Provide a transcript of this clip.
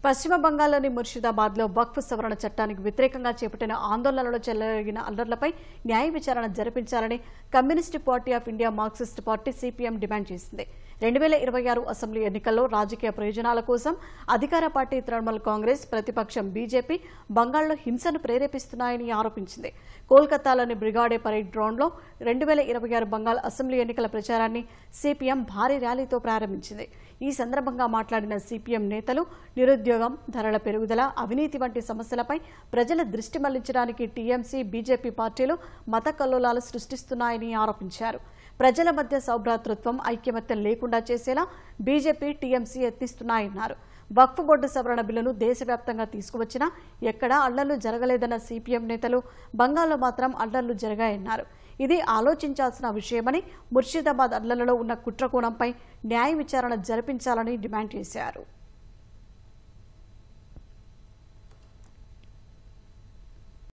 పశ్చిమ బంగాల్లోని ముర్షిదాబాద్లో వక్ఫ్ సవరణ చట్టానికి వ్యతిరేకంగా చేపట్టిన ఆందోళనలో చెలరేగిన అల్లర్లపై న్యాయ విచారణ జరిపించాలని communist party of India Marxist party CPM demand చేసింది. 2026 అసెంబ్లీ ఎన్నికల్లో రాజకీయ ప్రయోజనాల కోసం అధికార పార్టీ తృణమూల్ కాంగ్రెస్, ప్రతిపక్షం బీజేపీ బంగాల్లో హింసను ప్రేరేపిస్తున్నాయని ఆరోపించింది. కోల్కతాలోని బ్రిగాడే పరేడ్ గ్రౌండ్లో 2026 బంగాల్ అసెంబ్లీ ఎన్నికల ప్రచారాన్ని సిపిఎం భారీ ర్యాలీతో ప్రారంభించింది. ఈ సందర్భంగా మాట్లాడిన సిపిఎం నేతలు నిరుద్యోగం, ధరల పెరుగుదల, అవినీతి వంటి సమస్యలపై ప్రజల దృష్టి మళ్లించడానికి టీఎంసీ, బీజేపీ పార్టీలు మత కల్లోలాలు సృష్టిస్తున్నాయని ఆరోపించారు. ప్రజల మధ్య సౌభ్రాతృత్వం, ఐక్యమత్యం లేకుండా చేసేలా బీజేపీ, టీఎంసీ యత్నిస్తున్నాయన్నారు. వక్ఫ్ బోర్డు సవరణ బిల్లును దేశవ్యాప్తంగా తీసుకువచ్చినా ఎక్కడా అల్లర్లు జరగలేదన్న సిపిఎం నేతలు బంగాల్లో మాత్రం అల్లర్లు జరిగాయన్నారు. ఇది ఆలోచించాల్సిన విషయమని, ముర్షిదాబాద్ అల్లర్లలో ఉన్న కుట్రకోణంపై న్యాయ విచారణ జరిపించాలని డిమాండ్ చేశారు.